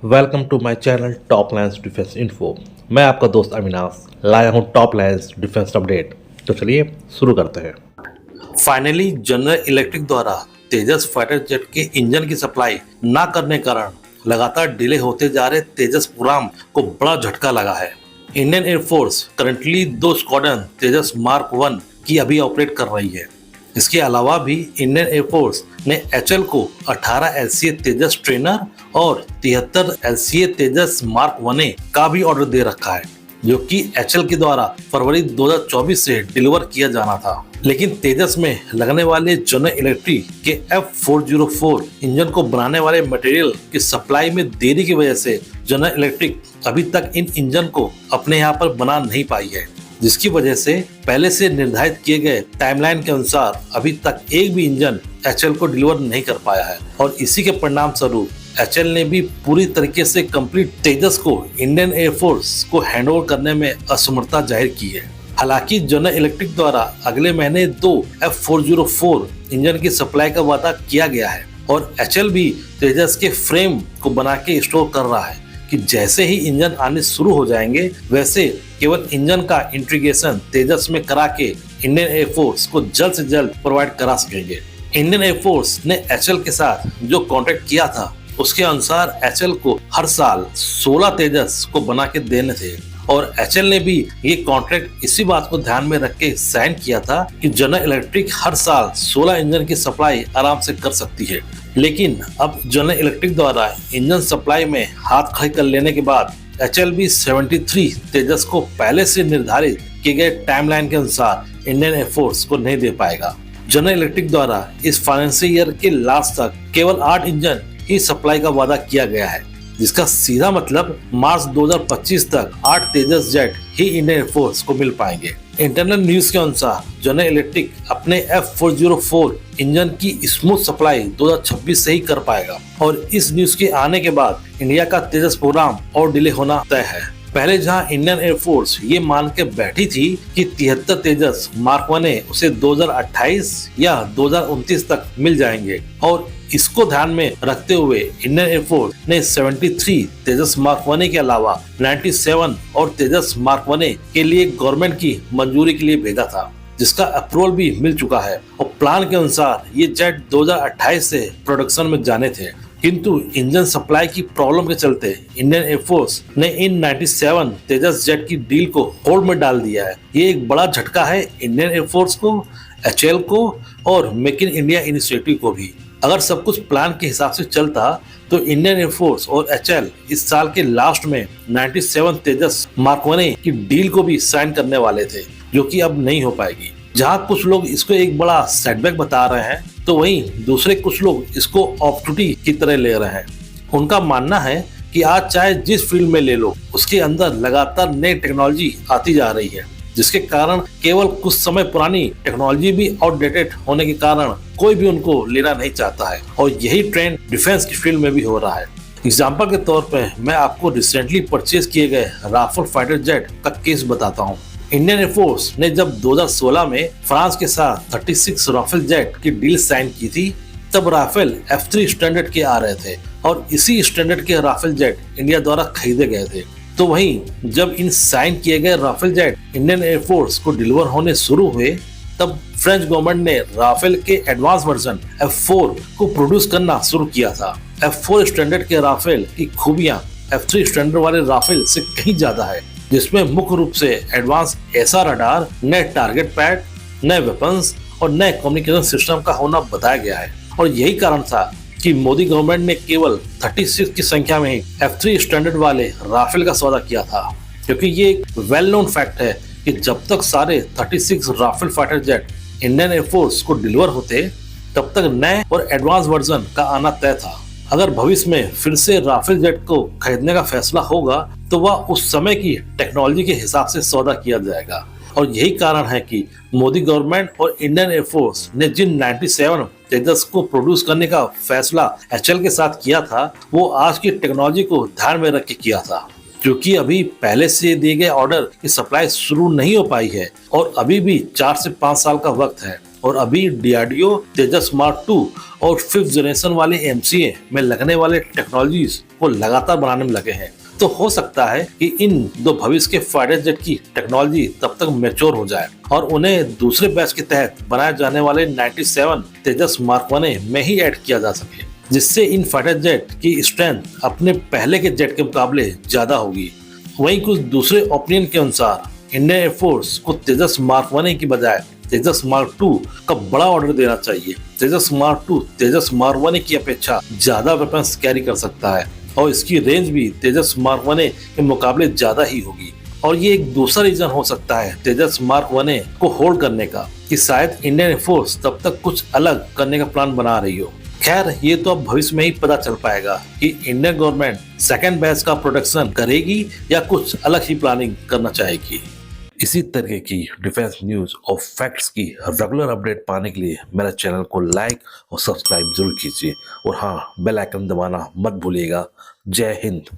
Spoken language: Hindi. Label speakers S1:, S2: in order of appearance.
S1: Welcome to my channel top lines defence info. मैं आपका दोस्त अविनाश लाया हूं टॉप लाइन्स डिफेंस अपडेट। तो चलिए शुरू करते हैं। फाइनली जनरल इलेक्ट्रिक द्वारा तेजस फाइटर जेट के इंजन की सप्लाई ना करने कारण लगातार डिले होते जा रहे तेजस प्रोग्राम को बड़ा झटका लगा है। इंडियन एयरफोर्स करंटली 2 स्क्वाड्रन तेजस मार्क 1 की अभी ऑपरेट कर रही है। इसके अलावा भी इंडियन एयरफोर्स ने एचएल को 18 एलसीए तेजस ट्रेनर और 73 एलसीए तेजस मार्क 1 का भी ऑर्डर दे रखा है, जो कि एचएल के द्वारा फरवरी 2024 से डिलीवर किया जाना था। लेकिन तेजस में लगने वाले जनरल इलेक्ट्रिक के F404 इंजन को बनाने वाले मटेरियल की सप्लाई में देरी की वजह से जनरल इलेक्ट्रिक अभी तक इन इंजन को अपने यहाँ पर बना नहीं पाई है, जिसकी वजह से पहले से निर्धारित किए गए टाइमलाइन के अनुसार अभी तक एक भी इंजन एचएल को डिलीवर नहीं कर पाया है। और इसी के परिणाम स्वरूप एचएल ने भी पूरी तरीके से कंप्लीट तेजस को इंडियन एयरफोर्स को हैंडओवर करने में असमर्थता जाहिर की है। हालांकि जनरल इलेक्ट्रिक द्वारा अगले महीने 2 F404 इंजन की सप्लाई का वादा किया गया है और एचएल भी तेजस के फ्रेम को बना के स्टोर कर रहा है कि जैसे ही इंजन आने शुरू हो जाएंगे वैसे केवल इंजन का इंटीग्रेशन तेजस में करा के इंडियन एयरफोर्स को जल्द से जल्द प्रोवाइड करा सकेंगे। इंडियन एयरफोर्स ने एचएल के साथ जो कॉन्ट्रैक्ट किया था उसके अनुसार एचएल को हर साल 16 तेजस को बना के देने थे और एचएल ने भी ये कॉन्ट्रैक्ट इसी बात को ध्यान में रख के साइन किया था कि जनरल इलेक्ट्रिक हर साल 16 इंजन की सप्लाई आराम से कर सकती है। लेकिन अब जनरल इलेक्ट्रिक द्वारा इंजन सप्लाई में हाथ खड़े कर लेने के बाद एचएल भी 73 तेजस को पहले से निर्धारित किए गए टाइमलाइन के अनुसार इंडियन एयरफोर्स को नहीं दे पाएगा। जनरल इलेक्ट्रिक द्वारा इस फाइनेंशियल ईयर के लास्ट तक केवल 8 इंजन ही सप्लाई का वादा किया गया है, जिसका सीधा मतलब मार्च 2025 तक 8 तेजस जेट ही इंडियन एयरफोर्स को मिल पाएंगे। इंटरनल न्यूज के अनुसार जनरल इलेक्ट्रिक अपने F404 इंजन की स्मूथ सप्लाई 2026 से ही कर पाएगा और इस न्यूज के आने के बाद इंडिया का तेजस प्रोग्राम और डिले होना तय है। पहले जहां इंडियन एयरफोर्स ये मान के बैठी थी कि 73 तेजस मार्क 1 उसे 2028 या 2029 तक मिल जाएंगे और इसको ध्यान में रखते हुए इंडियन एयरफोर्स ने 73 तेजस मार्क 1 के अलावा 97 और तेजस मार्क 1 के लिए गवर्नमेंट की मंजूरी के लिए भेजा था, जिसका अप्रूवल भी मिल चुका है और प्लान के अनुसार ये जेट 2028 से प्रोडक्शन में जाने थे। किंतु इंजन सप्लाई की प्रॉब्लम के चलते इंडियन एयरफोर्स ने इन 97 तेजस जेट की डील को होल्ड में डाल दिया है। ये एक बड़ा झटका है इंडियन एयरफोर्स को, एचएल को और मेक इन इंडिया इनिशिएटिव को भी। अगर सब कुछ प्लान के हिसाब से चलता तो इंडियन एयरफोर्स और एचएल इस साल के लास्ट में 97 तेजस मार्क 1 की डील को भी साइन करने वाले थे, जो कि अब नहीं हो पाएगी। जहां कुछ लोग इसको एक बड़ा सेटबैक बता रहे हैं तो वहीं दूसरे कुछ लोग इसको अपॉर्चुनिटी की तरह ले रहे हैं। उनका मानना है कि आज चाहे जिस फील्ड में ले लो उसके अंदर लगातार नई टेक्नोलॉजी आती जा रही है, जिसके कारण केवल कुछ समय पुरानी टेक्नोलॉजी भी आउटडेटेड होने के कारण कोई भी उनको लेना नहीं चाहता है और यही ट्रेंड डिफेंस की फील्ड में भी हो रहा है। एग्जाम्पल के तौर पे मैं आपको रिसेंटली परचेज किए गए राफेल फाइटर जेट का केस बताता हूँ। इंडियन एयरफोर्स ने जब 2016 में फ्रांस के साथ 36 राफेल जेट की डील साइन की थी, तब राफेल F3 स्टैंडर्ड के आ रहे थे और इसी स्टैंडर्ड के राफेल जेट इंडिया द्वारा खरीदे गए थे। तो वहीं जब इन साइन किए गए राफेल जेट इंडियन एयरफोर्स को डिलीवर होने शुरू हुए, तब फ्रेंच गवर्नमेंट ने राफेल के एडवांस वर्जन F4 को प्रोड्यूस करना शुरू किया था। F4 स्टैंडर्ड के राफेल की खूबियां F3 स्टैंडर्ड वाले राफेल से कहीं ज्यादा है, जिसमें मुख्य रूप से एडवांस एसआर रडार, नए टारगेट पैड, नए वेपन्स और नए कम्युनिकेशन सिस्टम का होना बताया गया है। और यही कारण था कि मोदी गवर्नमेंट ने केवल 36 की संख्या में ही F3 स्टैंडर्ड वाले राफेल का सौदा किया था, क्योंकि ये एक वेल नोन फैक्ट है कि जब तक सारे 36 Rafale fighter jet Indian air force को डिलीवर होते तब तक नए और एडवांस वर्जन का आना तय था। अगर भविष्य में फिर से राफेल जेट को खरीदने का फैसला होगा तो वह उस समय की टेक्नोलॉजी के हिसाब से सौदा किया जाएगा और यही कारण है कि मोदी गवर्नमेंट और इंडियन एयरफोर्स ने जिन 97 तेजस को प्रोड्यूस करने का फैसला एचएल के साथ किया था, वो आज की टेक्नोलॉजी को ध्यान में रख के किया था, क्योंकि अभी पहले से दिए गए ऑर्डर की सप्लाई शुरू नहीं हो पाई है और अभी भी 4 से 5 साल का वक्त है और अभी डीआरडीओ तेजस मार्क 2 और 5th जनरेशन वाले एमसीए में लगने वाले टेक्नोलॉजीज को लगातार बनाने में लगे हैं। तो हो सकता है कि इन दो भविष्य के फाइटर जेट की टेक्नोलॉजी तब तक मैच्योर हो जाए और उन्हें दूसरे बैच के तहत बनाए जाने वाले 97 तेजस मार्क 1 में ही ऐड किया जा सके, जिससे इन फाइटर जेट की स्ट्रेंथ अपने पहले के जेट के मुकाबले ज्यादा होगी। वहीं कुछ दूसरे ओपिनियन के अनुसार इंडियन एयरफोर्स को तेजस मार्क 1 की बजाय तेजस मार्क 2 का बड़ा ऑर्डर देना चाहिए। तेजस मार्क 2 तेजस मार्क 1 की अपेक्षा ज्यादा वेपन्स कैरी कर सकता है और इसकी रेंज भी तेजस मार्क 1 के मुकाबले ज्यादा ही होगी। और ये एक दूसरा रीजन हो सकता है तेजस मार्क 1 को होल्ड करने का, कि शायद इंडियन एयरफोर्स तब तक कुछ अलग करने का प्लान बना रही हो। खैर, ये तो अब भविष्य में ही पता चल पाएगा कि इंडियन गवर्नमेंट सेकेंड बैच का प्रोडक्शन करेगी या कुछ अलग ही प्लानिंग करना चाहेगी। इसी तरह की डिफेंस न्यूज और फैक्ट्स की रेगुलर अपडेट पाने के लिए मेरे चैनल को लाइक और सब्सक्राइब जरूर कीजिए और हाँ, बेल आइकन दबाना मत भूलिएगा। जय हिंद।